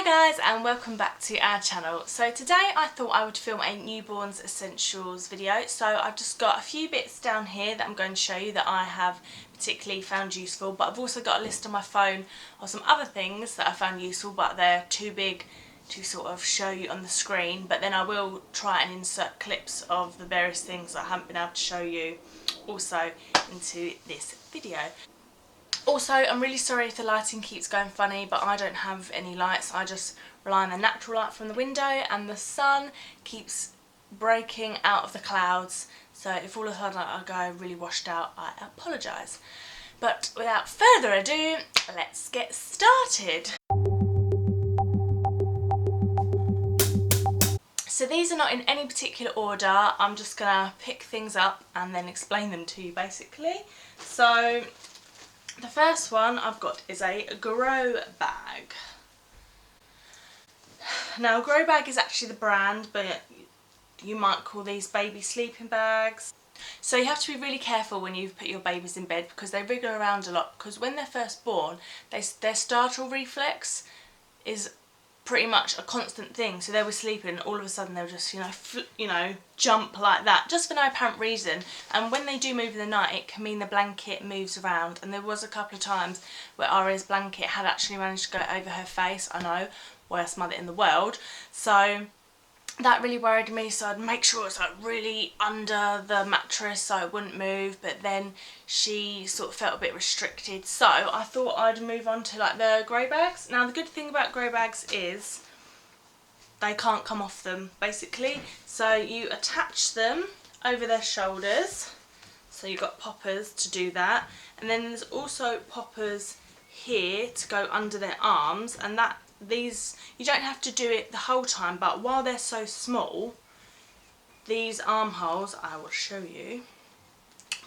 Hi guys and welcome back to our channel. So today I thought I would film a newborns essentials video. So I've just got a few bits down here that I'm going to show you that I have particularly found useful, but I've also got a list on my phone of some other things that I found useful but they're too big to sort of show you on the screen. But then I will try and insert clips of the various things that I haven't been able to show you also into this video. Also, I'm really sorry if the lighting keeps going funny, but I don't have any lights. I just rely on the natural light from the window, and the sun keeps breaking out of the clouds. So if all of a sudden I go really washed out, I apologise. But without further ado, let's get started. So these are not in any particular order. I'm just gonna pick things up and then explain them to you basically. So the first one I've got is a grow bag. Now, grow bag is actually the brand, but you might call these baby sleeping bags. So you have to be really careful when you put your babies in bed because they wriggle around a lot, because when they're first born, their startle reflex is pretty much a constant thing. So they were sleeping, all of a sudden they'll just jump like that just for no apparent reason, and when they do move in the night it can mean the blanket moves around, and there was a couple of times where Aria's blanket had actually managed to go over her face. I know, worst mother in the world. So that really worried me, so I'd make sure it's like really under the mattress so it wouldn't move, but then she sort of felt a bit restricted, so I thought I'd move on to like the grow bags. Now the good thing about grow bags is they can't come off them basically, so you attach them over their shoulders, so you've got poppers to do that, and then there's also poppers here to go under their arms, and these you don't have to do it the whole time, but while they're so small, these armholes, I will show you,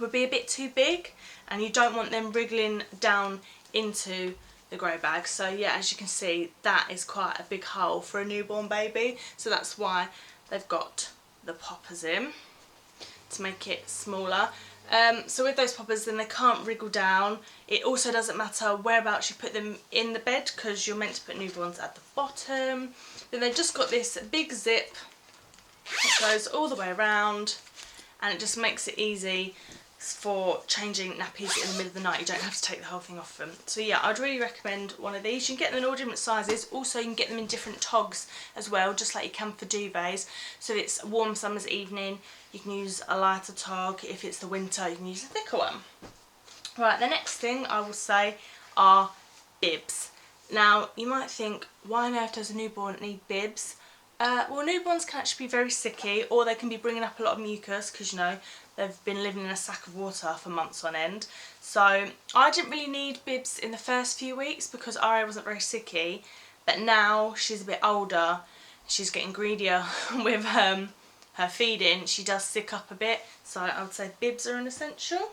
would be a bit too big, and you don't want them wriggling down into the grow bag. So yeah, as you can see, that is quite a big hole for a newborn baby, so that's why they've got the poppers in to make it smaller. So with those poppers, then they can't wriggle down. It also doesn't matter whereabouts you put them in the bed because you're meant to put newborns at the bottom. Then they've just got this big zip that goes all the way around, and it just makes it easy for changing nappies in the middle of the night. You don't have to take the whole thing off them. So yeah, I'd really recommend one of these. You can get them in all different sizes. Also, you can get them in different togs as well, just like you can for duvets. So if it's a warm summer's evening, you can use a lighter tog. If it's the winter, you can use a thicker one. Right, the next thing I will say are bibs. Now, you might think, why on earth does a newborn need bibs? Well, newborns can actually be very sicky, or they can be bringing up a lot of mucus because, you know, they've been living in a sack of water for months on end. So I didn't really need bibs in the first few weeks because Aria wasn't very sicky, but now she's a bit older, she's getting greedier with her feeding, she does sick up a bit, so I would say bibs are an essential.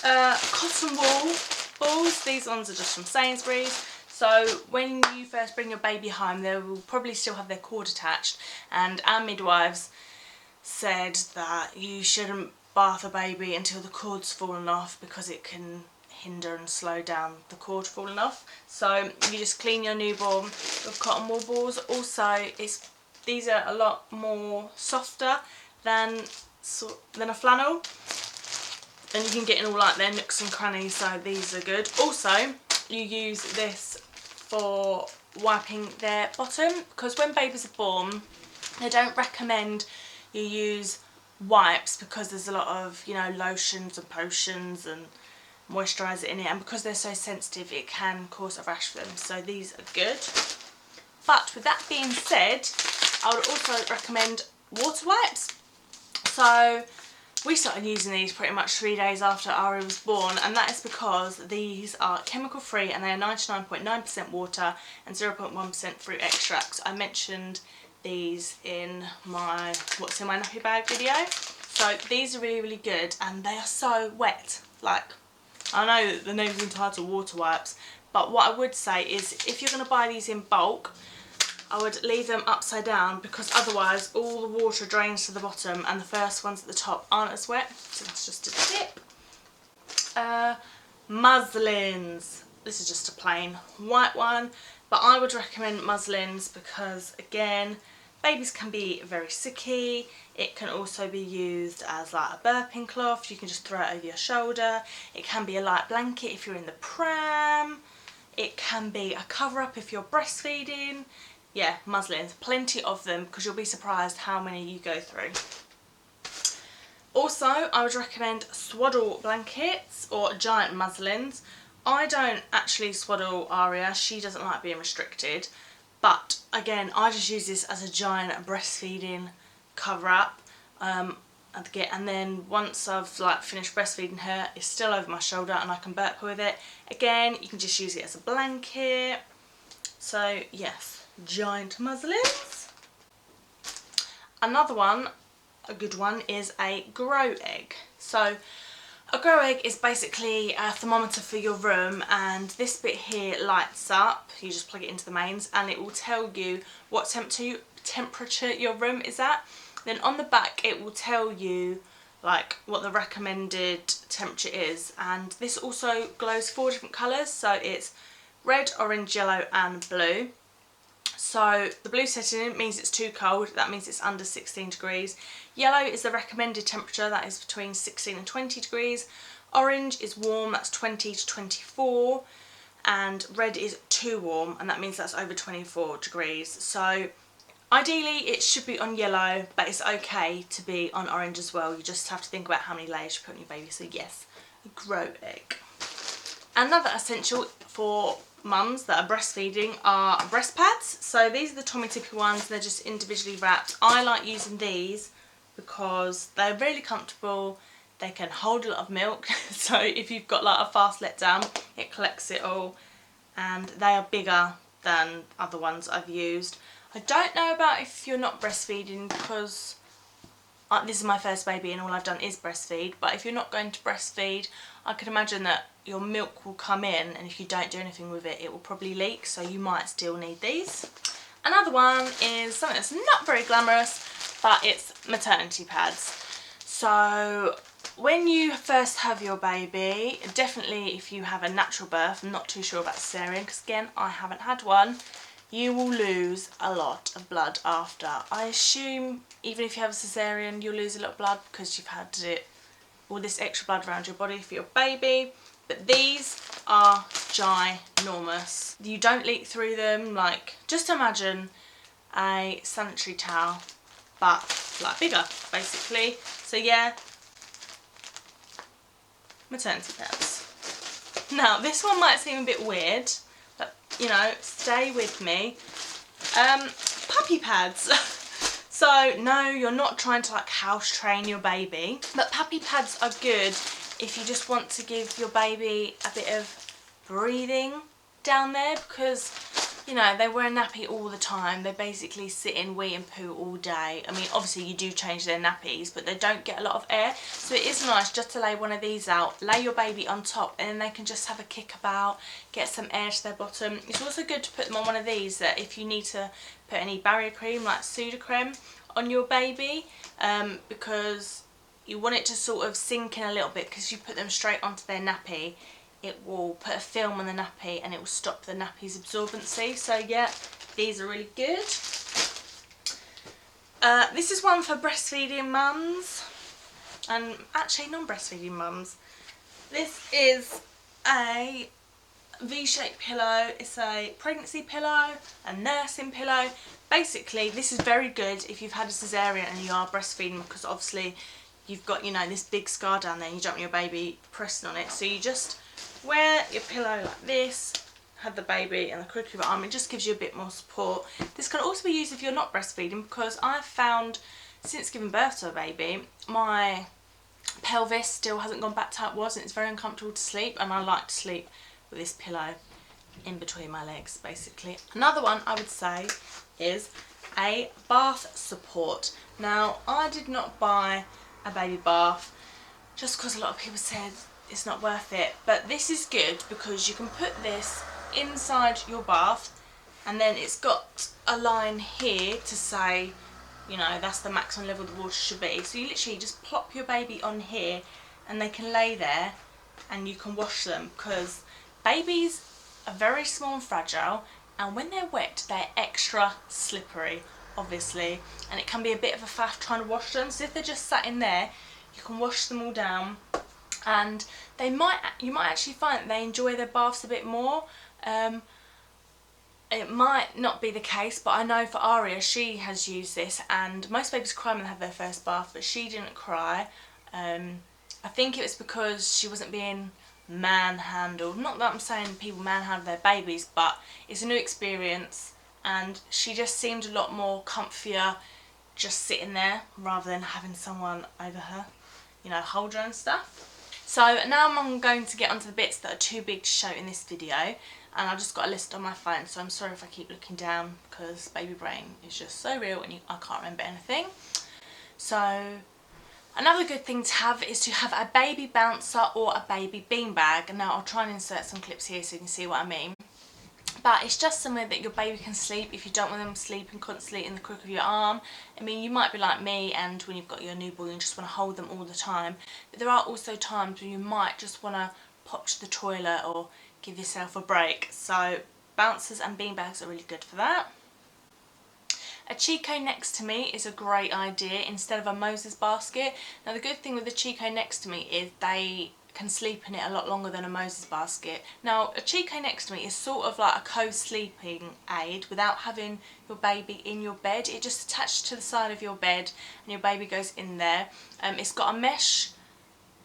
Cotton wool balls, these ones are just from Sainsbury's. So when you first bring your baby home, they will probably still have their cord attached, and our midwives said that you shouldn't bath a baby until the cord's fallen off because it can hinder and slow down the cord falling off. So you just clean your newborn with cotton wool balls. Also, these are a lot more softer than a flannel, and you can get in all like their nooks and crannies, so these are good. Also, you use this for wiping their bottom, because when babies are born, they don't recommend you use wipes because there's a lot of, you know, lotions and potions and moisturiser in it, and because they're so sensitive it can cause a rash for them, so these are good. But with that being said, I would also recommend water wipes. So we started using these pretty much 3 days after Aria was born, and that is because these are chemical free and they are 99.9% water and 0.1% fruit extracts. I mentioned these in my what's in my nappy bag video. So these are really, really good, and they are so wet. Like, I know that the name's entitled water wipes, but what I would say is if you're going to buy these in bulk, I would leave them upside down, because otherwise all the water drains to the bottom and the first ones at the top aren't as wet. So that's just a tip. Muslins. This is just a plain white one. But I would recommend muslins because, again, babies can be very sicky. It can also be used as like a burping cloth. You can just throw it over your shoulder. It can be a light blanket if you're in the pram. It can be a cover up if you're breastfeeding. Yeah, muslins, plenty of them, because you'll be surprised how many you go through. Also, I would recommend swaddle blankets or giant muslins. I don't actually swaddle Aria, she doesn't like being restricted, but again, I just use this as a giant breastfeeding cover up. And then once I've like finished breastfeeding her, it's still over my shoulder and I can burp with it. Again, you can just use it as a blanket. So yes, giant muslins. Another one, a good one, is a grow egg. So a grow egg is basically a thermometer for your room, and this bit here lights up. You just plug it into the mains and it will tell you what temperature your room is at. Then on the back it will tell you like what the recommended temperature is, and this also glows 4 different colours, so it's red, orange, yellow and blue. So the blue setting means it's too cold, that means it's under 16 degrees. Yellow is the recommended temperature, that is between 16 and 20 degrees. Orange is warm, that's 20 to 24. And red is too warm, and that means that's over 24 degrees. So ideally it should be on yellow, but it's okay to be on orange as well. You just have to think about how many layers you put on your baby. So yes, a grow egg. Another essential for mums that are breastfeeding are breast pads. So these are the Tommee Tippee ones, they're just individually wrapped. I like using these because they're really comfortable, they can hold a lot of milk, so if you've got like a fast letdown, it collects it all, and they are bigger than other ones I've used. I don't know about if you're not breastfeeding, because this is my first baby and all I've done is breastfeed, but if you're not going to breastfeed, I can imagine that your milk will come in, and if you don't do anything with it, it will probably leak, so you might still need these. Another one is something that's not very glamorous, but it's maternity pads. So when you first have your baby, definitely if you have a natural birth, I'm not too sure about cesarean because again I haven't had one, you will lose a lot of blood after. I assume even if you have a cesarean you'll lose a lot of blood because you've had all this extra blood around your body for your baby. But these are ginormous. You don't leak through them. Like, just imagine a sanitary towel, but like bigger, basically. So yeah, maternity pads. Now, this one might seem a bit weird, but you know, stay with me. Puppy pads. So no, you're not trying to like house train your baby, but puppy pads are good if you just want to give your baby a bit of breathing down there, because you know they wear a nappy all the time. They basically sit in wee and poo all day. I mean, obviously you do change their nappies, but they don't get a lot of air, so it is nice just to lay one of these out, lay your baby on top, and then they can just have a kick about, get some air to their bottom. It's also good to put them on one of these that if you need to put any barrier cream like Sudocrem on your baby, because you want it to sort of sink in a little bit, because if you put them straight onto their nappy, it will put a film on the nappy and it will stop the nappy's absorbency. So yeah, these are really good. This is one for breastfeeding mums and actually non-breastfeeding mums. This is a V-shaped pillow. It's a pregnancy pillow, a nursing pillow. Basically, this is very good if you've had a cesarean and you are breastfeeding, because obviously you've got, you know, this big scar down there and you don't want your baby pressing on it. So you just wear your pillow like this, have the baby in the crook of your arm. It just gives you a bit more support. This can also be used if you're not breastfeeding, because I've found since giving birth to a baby, my pelvis still hasn't gone back to how it was, and it's very uncomfortable to sleep, and I like to sleep with this pillow in between my legs, basically. Another one I would say is a bath support. Now, I did not buy a baby bath just because a lot of people said it's not worth it, but this is good because you can put this inside your bath, and then it's got a line here to say, you know, that's the maximum level the water should be. So you literally just plop your baby on here and they can lay there and you can wash them, because babies are very small and fragile. and when they're wet they're extra slippery, obviously, and it can be a bit of a faff trying to wash them. So if they're just sat in there, you can wash them all down, and you might actually find that they enjoy their baths a bit more. It might not be the case, but I know for Aria, she has used this, and most babies cry when they have their first bath, but she didn't cry. I think it was because she wasn't being manhandled. Not that I'm saying people manhandle their babies, but it's a new experience, and she just seemed a lot more comfier just sitting there rather than having someone over her, you know, hold her and stuff. So now I'm going to get onto the bits that are too big to show in this video, and I've just got a list on my phone, so I'm sorry if I keep looking down because baby brain is just so real and I can't remember anything. So another good thing to have is to have a baby bouncer or a baby beanbag. Now I'll try and insert some clips here so you can see what I mean. But it's just somewhere that your baby can sleep if you don't want them sleeping constantly in the crook of your arm. I mean, you might be like me, and when you've got your newborn you just want to hold them all the time. But there are also times when you might just want to pop to the toilet or give yourself a break. So bouncers and beanbags are really good for that. A Chico next to me is a great idea instead of a Moses basket. Now the good thing with the Chico next to me is they can sleep in it a lot longer than a Moses basket. Now a Chico next to me is sort of like a co-sleeping aid without having your baby in your bed. It just attaches to the side of your bed and your baby goes in there. It's got a mesh.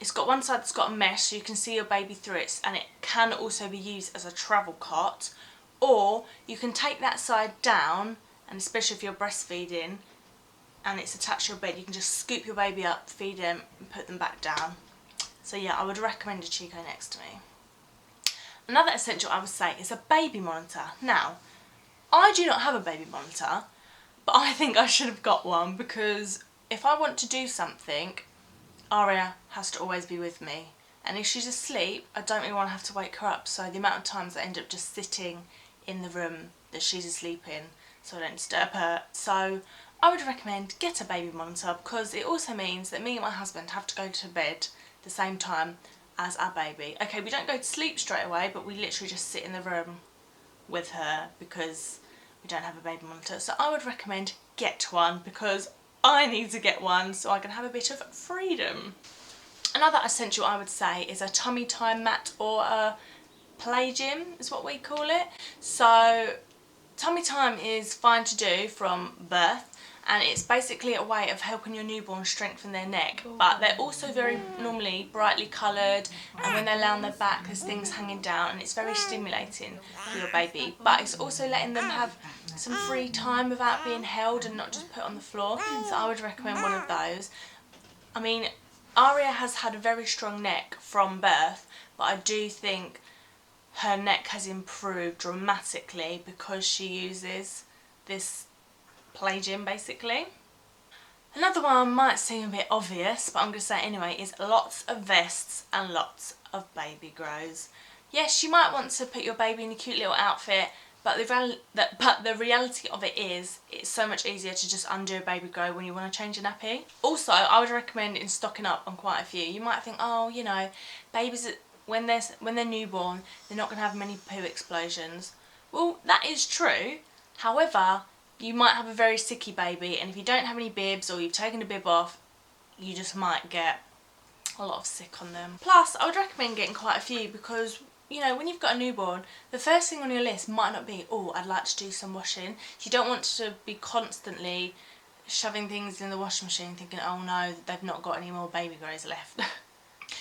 It's got one side that's got a mesh so you can see your baby through it, and it can also be used as a travel cot, or you can take that side down, and especially if you're breastfeeding and it's attached to your bed, you can just scoop your baby up, feed them and put them back down. So yeah, I would recommend a Chico next to me. Another essential I would say is a baby monitor. Now, I do not have a baby monitor, but I think I should have got one, because if I want to do something, Aria has to always be with me. And if she's asleep, I don't really want to have to wake her up. So the amount of times I end up just sitting in the room that she's asleep in so I don't disturb her. So I would recommend get a baby monitor, because it also means that me and my husband have to go to bed the same time as our baby. Okay, we don't go to sleep straight away, but we literally just sit in the room with her because we don't have a baby monitor. So I would recommend get one, because I need to get one so I can have a bit of freedom. Another essential I would say is a tummy time mat or a play gym is what we call it. So tummy time is fine to do from birth, and it's basically a way of helping your newborn strengthen their neck, but they're also very normally brightly coloured, and when they lay on their back there's things hanging down and it's very stimulating for your baby, but it's also letting them have some free time without being held and not just put on the floor. So I would recommend one of those. I mean, Aria has had a very strong neck from birth, but I do think her neck has improved dramatically because she uses this play gym basically. Another one might seem a bit obvious, but I'm going to say it anyway, is lots of vests and lots of baby grows. Yes, you might want to put your baby in a cute little outfit, but the reality of it is it's so much easier to just undo a baby grow when you want to change a nappy. Also, I would recommend in stocking up on quite a few. You might think, oh, you know, babies when they're newborn, they're not going to have many poo explosions. Well, that is true. However, you might have a very sicky baby, and if you don't have any bibs or you've taken a bib off, you just might get a lot of sick on them. Plus, I would recommend getting quite a few, because you know, when you've got a newborn, the first thing on your list might not be, oh, I'd like to do some washing. You don't want to be constantly shoving things in the washing machine thinking, oh no, they've not got any more baby grows left.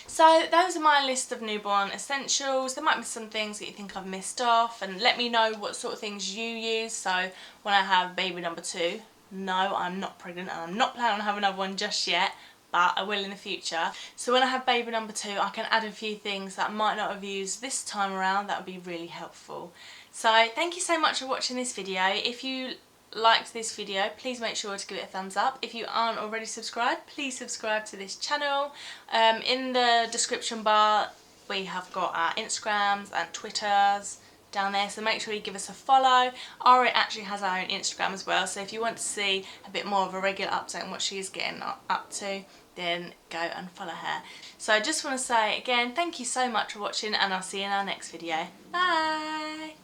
So those are my list of newborn essentials. There might be some things that you think I've missed off, and let me know what sort of things you use. So when I have baby number 2, no, I'm not pregnant and I'm not planning on having another one just yet, but I will in the future. So when I have baby number 2, I can add a few things that I might not have used this time around. That would be really helpful. So thank you so much for watching this video. If you liked this video, please make sure to give it a thumbs up. If you aren't already subscribed, please subscribe to this channel. In the description bar we have got our Instagrams and Twitters down there, so make sure you give us a follow. Aria actually has her own Instagram as well, so if you want to see a bit more of a regular update on what she's getting up to, then go and follow her. So I just want to say again, thank you so much for watching, and I'll see you in our next video. Bye!